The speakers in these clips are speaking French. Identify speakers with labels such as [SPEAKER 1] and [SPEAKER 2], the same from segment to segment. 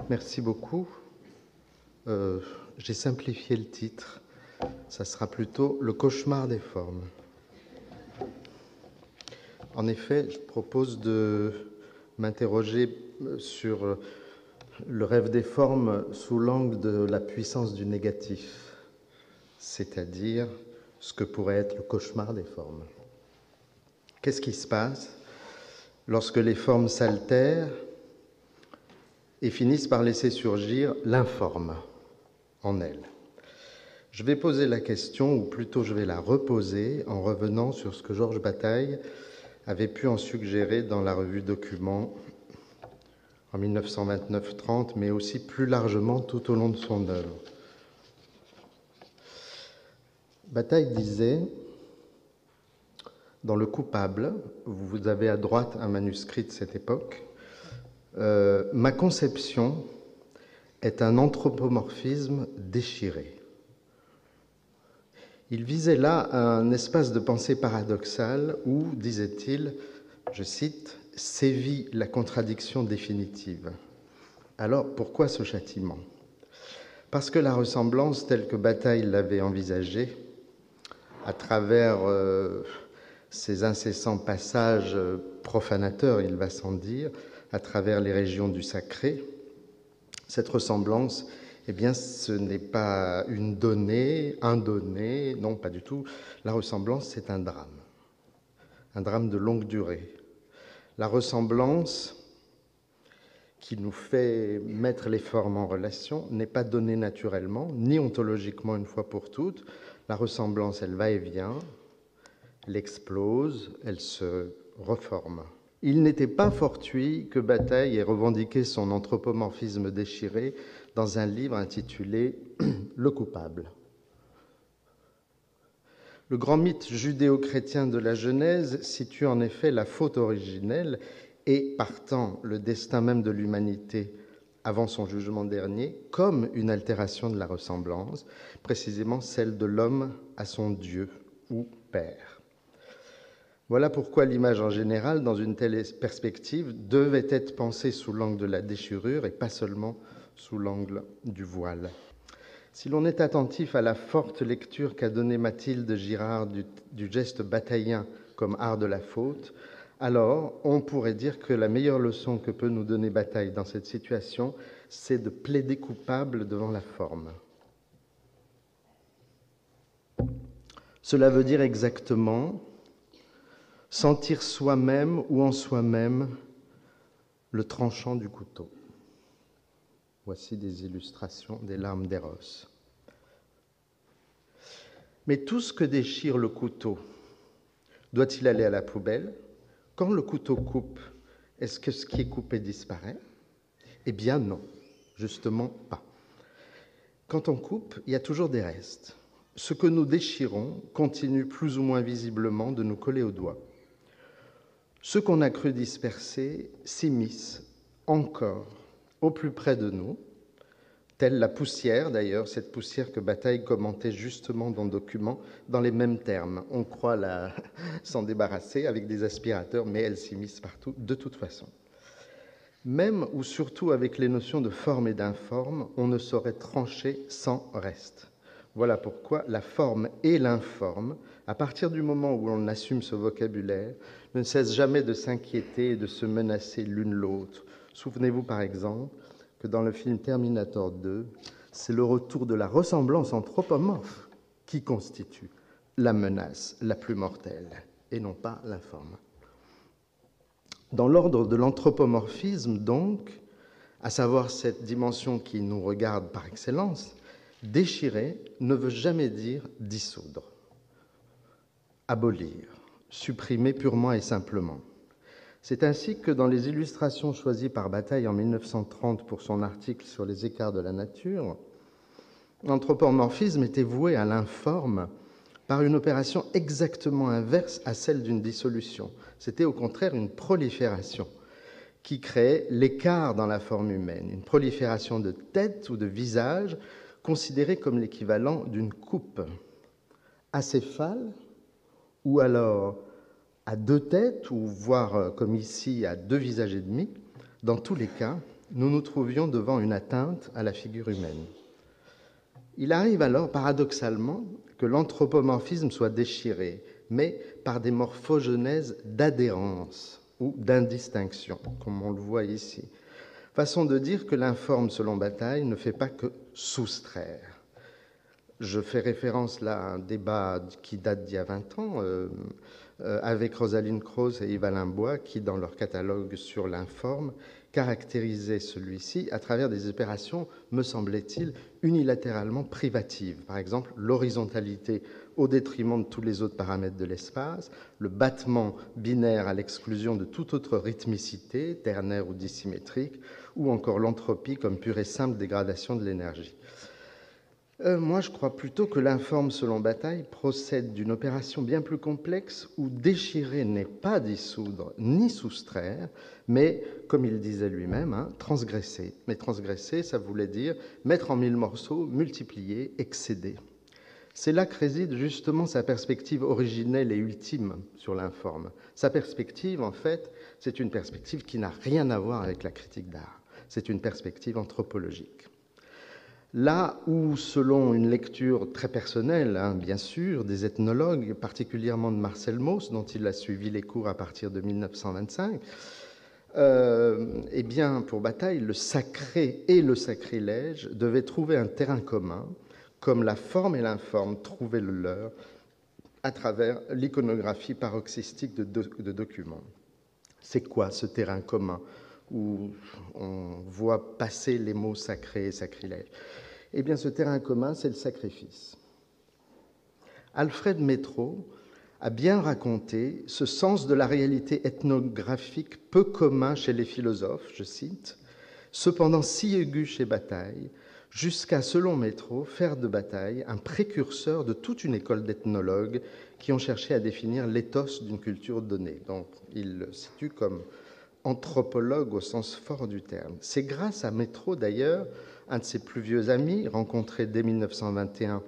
[SPEAKER 1] Merci beaucoup. J'ai simplifié le titre. Ça sera plutôt « Le cauchemar des formes ». En effet, je propose de m'interroger sur le rêve des formes sous l'angle de la puissance du négatif, c'est-à-dire ce que pourrait être le cauchemar des formes. Qu'est-ce qui se passe lorsque les formes s'altèrent et finissent par laisser surgir l'informe en elles? Je vais poser la question, ou plutôt je vais la reposer en revenant sur ce que Georges Bataille avait pu en suggérer dans la revue Document en 1929-30, mais aussi plus largement tout au long de son œuvre. Bataille disait, dans Le Coupable, vous avez à droite un manuscrit de cette époque, ma conception est un anthropomorphisme déchiré. Il visait là un espace de pensée paradoxal où, disait-il, je cite, « sévit la contradiction définitive ». Alors, pourquoi ce châtiment? Parce que la ressemblance telle que Bataille l'avait envisagée, à travers ces incessants passages profanateurs, il va sans dire, à travers les régions du sacré, cette ressemblance, eh bien, ce n'est pas une donnée, un donné, non, pas du tout. La ressemblance, c'est un drame de longue durée. La ressemblance qui nous fait mettre les formes en relation n'est pas donnée naturellement, ni ontologiquement une fois pour toutes. La ressemblance, elle va et vient, elle explose, elle se reforme. Il n'était pas fortuit que Bataille ait revendiqué son anthropomorphisme déchiré dans un livre intitulé « Le Coupable ». Le grand mythe judéo-chrétien de la Genèse situe en effet la faute originelle et, partant, le destin même de l'humanité avant son jugement dernier, comme une altération de la ressemblance, précisément celle de l'homme à son Dieu ou Père. Voilà pourquoi l'image en général, dans une telle perspective, devait être pensée sous l'angle de la déchirure et pas seulement sous l'angle du voile. Si l'on est attentif à la forte lecture qu'a donnée Mathilde Girard du geste bataillien comme art de la faute, alors on pourrait dire que la meilleure leçon que peut nous donner Bataille dans cette situation, c'est de plaider coupable devant la forme. Cela veut dire exactement sentir soi-même ou en soi-même le tranchant du couteau. Voici des illustrations des larmes d'Eros. Mais tout ce que déchire le couteau, doit-il aller à la poubelle? Quand le couteau coupe, est-ce que ce qui est coupé disparaît? Eh bien non, justement pas. Quand on coupe, il y a toujours des restes. Ce que nous déchirons continue plus ou moins visiblement de nous coller au doigt. Ce qu'on a cru disperser s'immisce encore au plus près de nous, telle la poussière d'ailleurs, cette poussière que Bataille commentait justement dans le document, dans les mêmes termes. On croit s'en débarrasser avec des aspirateurs, mais elle s'immisce partout, de toute façon. Même ou surtout avec les notions de forme et d'informe, on ne saurait trancher sans reste. Voilà pourquoi la forme et l'informe, à partir du moment où on assume ce vocabulaire, ne cessent jamais de s'inquiéter et de se menacer l'une l'autre. Souvenez-vous par exemple que dans le film Terminator 2, c'est le retour de la ressemblance anthropomorphe qui constitue la menace la plus mortelle, et non pas l'informe. Dans l'ordre de l'anthropomorphisme, donc, à savoir cette dimension qui nous regarde par excellence, déchirer ne veut jamais dire dissoudre, abolir, supprimer purement et simplement. C'est ainsi que dans les illustrations choisies par Bataille en 1930 pour son article sur les écarts de la nature, l'anthropomorphisme était voué à l'informe par une opération exactement inverse à celle d'une dissolution. C'était au contraire une prolifération qui créait l'écart dans la forme humaine, une prolifération de tête ou de visage considérée comme l'équivalent d'une coupe acéphale ou alors à deux têtes, ou voire comme ici à deux visages et demi. Dans tous les cas, nous nous trouvions devant une atteinte à la figure humaine. Il arrive alors, paradoxalement, que l'anthropomorphisme soit déchiré, mais par des morphogenèses d'adhérence ou d'indistinction, comme on le voit ici. Façon de dire que l'informe, selon Bataille, ne fait pas que soustraire. Je fais référence là à un débat qui date d'il y a 20 ans avec Rosaline Krauss et Yves Bois, qui, dans leur catalogue sur l'informe, caractérisaient celui-ci à travers des opérations, me semblait-il, unilatéralement privatives. Par exemple, l'horizontalité au détriment de tous les autres paramètres de l'espace, le battement binaire à l'exclusion de toute autre rythmicité, ternaire ou dissymétrique, ou encore l'entropie comme pure et simple dégradation de l'énergie. Moi, je crois plutôt que l'informe, selon Bataille, procède d'une opération bien plus complexe où déchirer n'est pas dissoudre ni soustraire, mais, comme il disait lui-même, transgresser. Mais transgresser, ça voulait dire mettre en mille morceaux, multiplier, excéder. C'est là que réside justement sa perspective originelle et ultime sur l'informe. Sa perspective, en fait, c'est une perspective qui n'a rien à voir avec la critique d'art. C'est une perspective anthropologique. Là où, selon une lecture très personnelle, bien sûr, des ethnologues, particulièrement de Marcel Mauss, dont il a suivi les cours à partir de 1925, eh bien, pour Bataille, le sacré et le sacrilège devaient trouver un terrain commun, comme la forme et l'informe trouvaient le leur à travers l'iconographie paroxystique de documents. C'est quoi ce terrain commun où on voit passer les mots sacré et sacrilège? Eh bien, ce terrain commun, c'est le sacrifice. Alfred Métraux a bien raconté ce sens de la réalité ethnographique peu commun chez les philosophes, je cite, « cependant si aigu chez Bataille, jusqu'à, selon Métraux, faire de Bataille un précurseur de toute une école d'ethnologues qui ont cherché à définir l'éthos d'une culture donnée. » Donc, il le situe comme anthropologue au sens fort du terme. C'est grâce à Métraux, d'ailleurs, un de ses plus vieux amis, rencontré dès 1921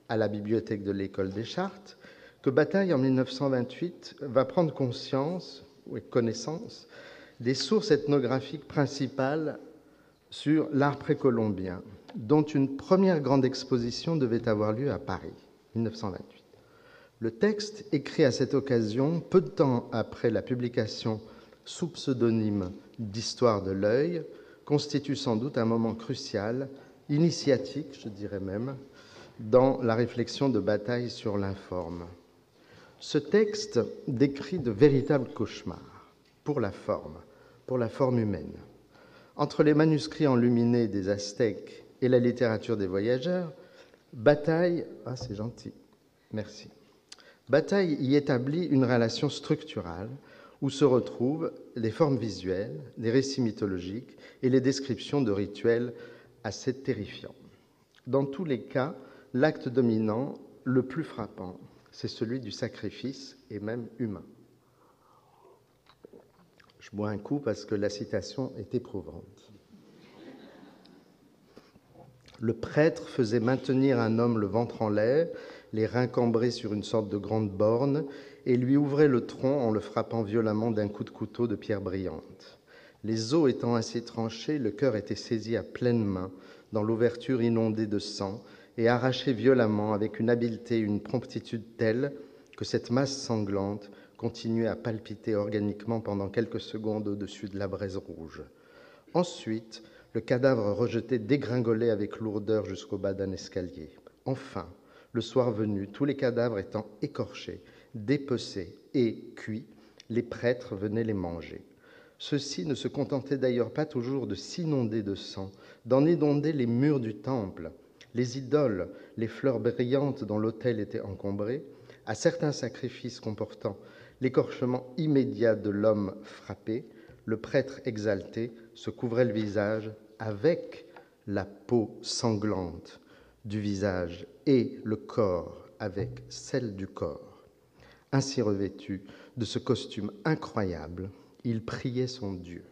[SPEAKER 1] à la bibliothèque de l'École des Chartes, que Bataille, en 1928, va prendre conscience ou connaissance des sources ethnographiques principales sur l'art précolombien, dont une première grande exposition devait avoir lieu à Paris, 1928. Le texte, écrit à cette occasion, peu de temps après la publication sous pseudonyme d'Histoire de l'œil, constitue sans doute un moment crucial, initiatique, je dirais même, dans la réflexion de Bataille sur l'informe. Ce texte décrit de véritables cauchemars pour la forme humaine. Entre les manuscrits enluminés des Aztèques et la littérature des voyageurs, Bataille, c'est gentil, merci. Bataille y établit une relation structurale où se retrouvent les formes visuelles, les récits mythologiques et les descriptions de rituels assez terrifiants. Dans tous les cas, l'acte dominant, le plus frappant, c'est celui du sacrifice, et même humain. Je bois un coup parce que la citation est éprouvante. Le prêtre faisait maintenir un homme le ventre en l'air, les reins cambrés sur une sorte de grande borne, et lui ouvrait le tronc en le frappant violemment d'un coup de couteau de pierre brillante. Les os étant assez tranchés, le cœur était saisi à pleine main dans l'ouverture inondée de sang et arraché violemment avec une habileté et une promptitude telles que cette masse sanglante continuait à palpiter organiquement pendant quelques secondes au-dessus de la braise rouge. Ensuite, le cadavre rejeté dégringolait avec lourdeur jusqu'au bas d'un escalier. Enfin, le soir venu, tous les cadavres étant écorchés, dépecés et cuits, les prêtres venaient les manger. Ceux-ci ne se contentaient d'ailleurs pas toujours de s'inonder de sang, d'en inonder les murs du temple, les idoles, les fleurs brillantes dont l'autel était encombré, à certains sacrifices comportant l'écorchement immédiat de l'homme frappé, le prêtre exalté se couvrait le visage avec la peau sanglante du visage et le corps avec celle du corps. Ainsi revêtu de ce costume incroyable, il priait son Dieu.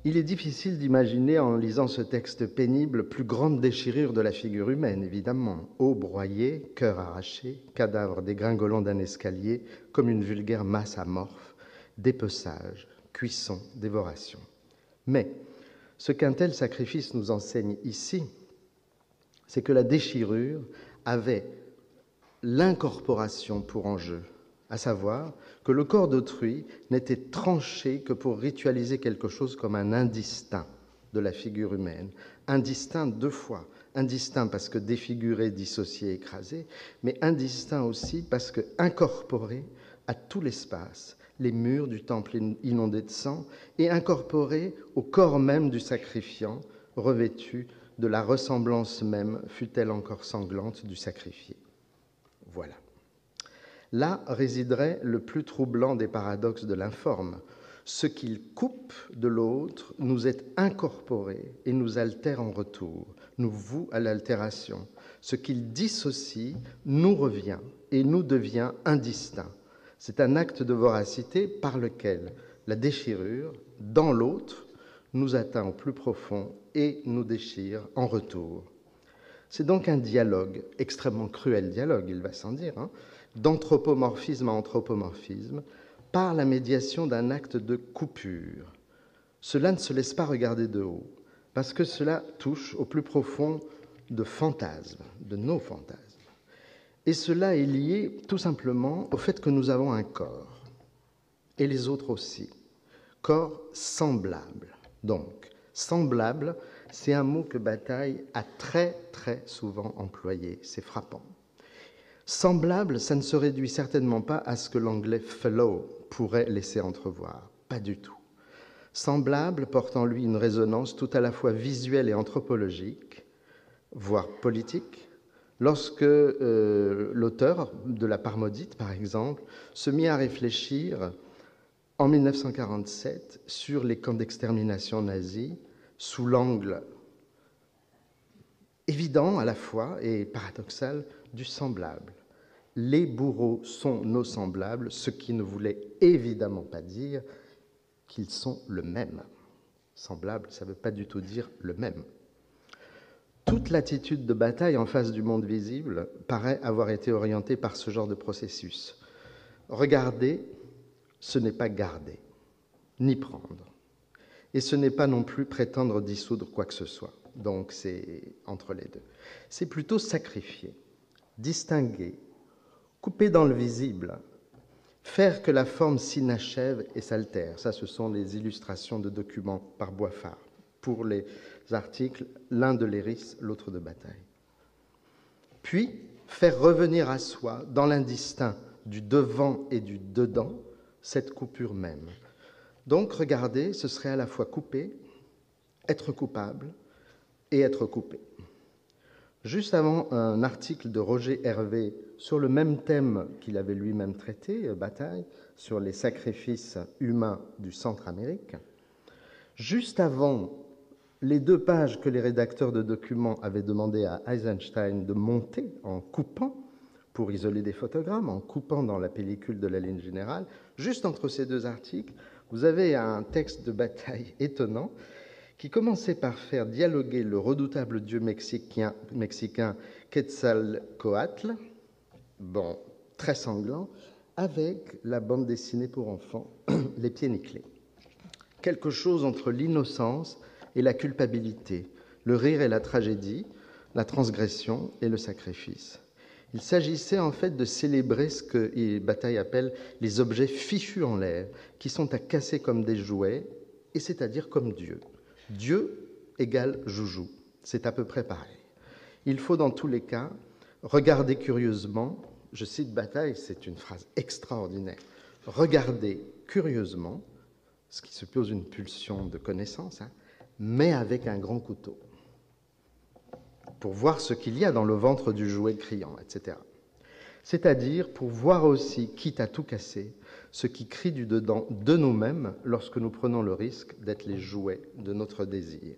[SPEAKER 1] Il est difficile d'imaginer, en lisant ce texte pénible, plus grande déchirure de la figure humaine, évidemment. Os broyés, cœur arraché, cadavre dégringolant d'un escalier, comme une vulgaire masse amorphe, dépeçage, cuisson, dévoration. Mais ce qu'un tel sacrifice nous enseigne ici, c'est que la déchirure avait l'incorporation pour enjeu, à savoir que le corps d'autrui n'était tranché que pour ritualiser quelque chose comme un indistinct de la figure humaine. Indistinct deux fois. Indistinct parce que défiguré, dissocié, écrasé, mais indistinct aussi parce que incorporé à tout l'espace, les murs du temple inondés de sang, et incorporé au corps même du sacrifiant, revêtu de la ressemblance même, fût-elle encore sanglante, du sacrifié. Voilà. Là résiderait le plus troublant des paradoxes de l'informe. Ce qu'il coupe de l'autre nous est incorporé et nous altère en retour, nous voue à l'altération. Ce qu'il dissocie nous revient et nous devient indistinct. C'est un acte de voracité par lequel la déchirure, dans l'autre, nous atteint au plus profond et nous déchire en retour. C'est donc un dialogue, extrêmement cruel dialogue, il va sans dire, d'anthropomorphisme à anthropomorphisme, par la médiation d'un acte de coupure. Cela ne se laisse pas regarder de haut, parce que cela touche au plus profond de fantasmes, de nos fantasmes. Et cela est lié tout simplement au fait que nous avons un corps, et les autres aussi, corps semblable. Donc, semblable, c'est un mot que Bataille a très très souvent employé, c'est frappant. Semblable, ça ne se réduit certainement pas à ce que l'anglais fellow pourrait laisser entrevoir, pas du tout. Semblable porte en lui une résonance tout à la fois visuelle et anthropologique, voire politique, lorsque l'auteur de La part maudite, par exemple, se mit à réfléchir en 1947 sur les camps d'extermination nazis sous l'angle évident à la fois et paradoxal du semblable. Les bourreaux sont nos semblables, ce qui ne voulait évidemment pas dire qu'ils sont le même. Semblable, ça ne veut pas du tout dire le même. Toute l'attitude de Bataille en face du monde visible paraît avoir été orientée par ce genre de processus. Regarder, ce n'est pas garder, ni prendre. Et ce n'est pas non plus prétendre dissoudre quoi que ce soit. Donc c'est entre les deux. C'est plutôt sacrifier, distinguer, couper dans le visible, faire que la forme s'inachève et s'altère. Ça, ce sont les illustrations de documents par Boiffard. Pour les articles, l'un de Léris, l'autre de Bataille. Puis, faire revenir à soi, dans l'indistinct du devant et du dedans, cette coupure même. Donc, regarder, ce serait à la fois couper, être coupable et être coupé. Juste avant un article de Roger Hervé sur le même thème qu'il avait lui-même traité, Bataille, sur les sacrifices humains du Centre-Amérique, juste avant les 2 pages que les rédacteurs de documents avaient demandé à Eisenstein de monter en coupant, pour isoler des photogrammes, en coupant dans la pellicule de la ligne générale, juste entre ces 2 articles, vous avez un texte de Bataille étonnant qui commençait par faire dialoguer le redoutable dieu mexicain Quetzalcoatl, bon, très sanglant, avec la bande dessinée pour enfants, Les Pieds nickelés. Quelque chose entre l'innocence et la culpabilité, le rire et la tragédie, la transgression et le sacrifice. Il s'agissait en fait de célébrer ce que Bataille appelle les objets fichus en l'air, qui sont à casser comme des jouets, et c'est-à-dire comme Dieu. Dieu égale joujou, c'est à peu près pareil. Il faut dans tous les cas regarder curieusement, je cite Bataille, c'est une phrase extraordinaire, regarder curieusement, ce qui suppose une pulsion de connaissance, mais avec un grand couteau, pour voir ce qu'il y a dans le ventre du jouet criant, etc. C'est-à-dire pour voir aussi, quitte à tout casser, ce qui crie du dedans de nous-mêmes lorsque nous prenons le risque d'être les jouets de notre désir.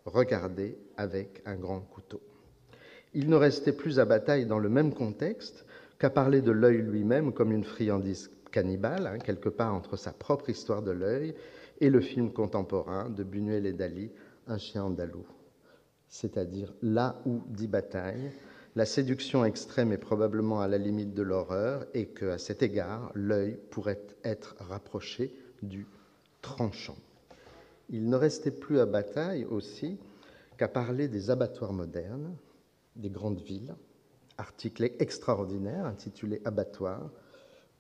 [SPEAKER 1] Regarder avec un grand couteau. Il ne restait plus à Bataille dans le même contexte qu'à parler de l'œil lui-même comme une friandise cannibale, quelque part entre sa propre histoire de l'œil et le film contemporain de Buñuel et Dali, Un chien andalou. C'est-à-dire là où, dit Bataille, la séduction extrême est probablement à la limite de l'horreur et qu'à cet égard, l'œil pourrait être rapproché du tranchant. Il ne restait plus à Bataille aussi qu'à parler des abattoirs modernes, des grandes villes, article extraordinaire intitulé Abattoirs,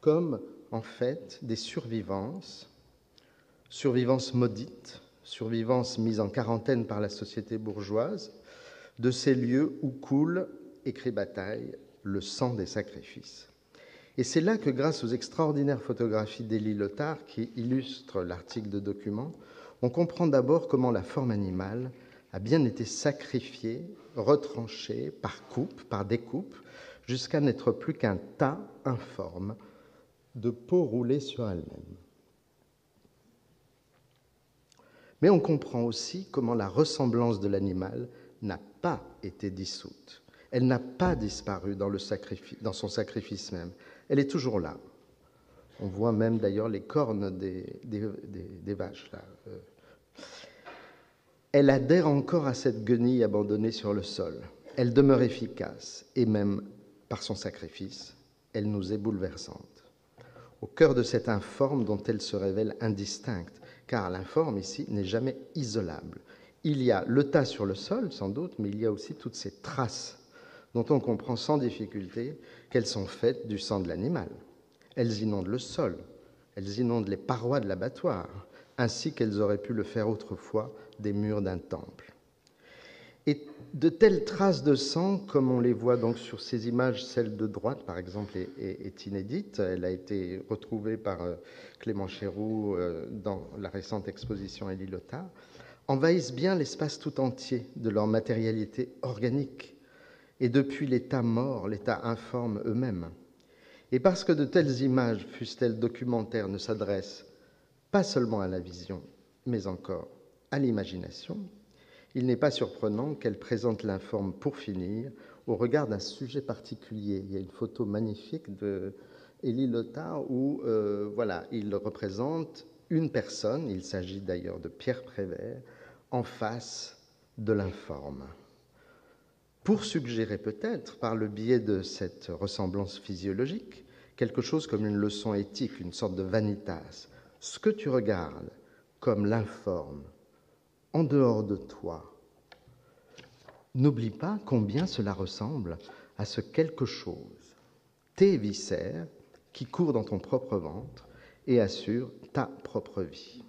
[SPEAKER 1] comme en fait des survivances maudites, survivances mises en quarantaine par la société bourgeoise, de ces lieux où coule, écrit Bataille, le sang des sacrifices. Et c'est là que, grâce aux extraordinaires photographies d'Élie Letard qui illustrent l'article de document, on comprend d'abord comment la forme animale a bien été sacrifiée, retranchée par coupe, par découpe, jusqu'à n'être plus qu'un tas informe de peau roulée sur elle-même. Mais on comprend aussi comment la ressemblance de l'animal n'a pas été dissoute. Elle n'a pas disparu dans son sacrifice même. Elle est toujours là. On voit même d'ailleurs les cornes des vaches. Là. Elle adhère encore à cette guenille abandonnée sur le sol. Elle demeure efficace et même, par son sacrifice, elle nous est bouleversante. Au cœur de cette informe dont elle se révèle indistincte, car l'informe ici n'est jamais isolable. Il y a le tas sur le sol, sans doute, mais il y a aussi toutes ces traces dont on comprend sans difficulté qu'elles sont faites du sang de l'animal. Elles inondent le sol, elles inondent les parois de l'abattoir, ainsi qu'elles auraient pu le faire autrefois des murs d'un temple. Et de telles traces de sang, comme on les voit donc sur ces images, celle de droite par exemple est inédite, elle a été retrouvée par Clément Chéroux dans la récente exposition Élie Letard, envahissent bien l'espace tout entier de leur matérialité organique, et depuis l'état mort, l'état informe eux-mêmes. Et parce que de telles images, fussent-elles documentaires, ne s'adressent pas seulement à la vision, mais encore à l'imagination, il n'est pas surprenant qu'elles présentent l'informe, pour finir, au regard d'un sujet particulier. Il y a une photo magnifique d'Élie Letard où il représente une personne, il s'agit d'ailleurs de Pierre Prévert, en face de l'informe. Pour suggérer peut-être, par le biais de cette ressemblance physiologique, quelque chose comme une leçon éthique, une sorte de vanitas. Ce que tu regardes comme l'informe, en dehors de toi, n'oublie pas combien cela ressemble à ce quelque chose, tes viscères qui courent dans ton propre ventre et assurent ta propre vie.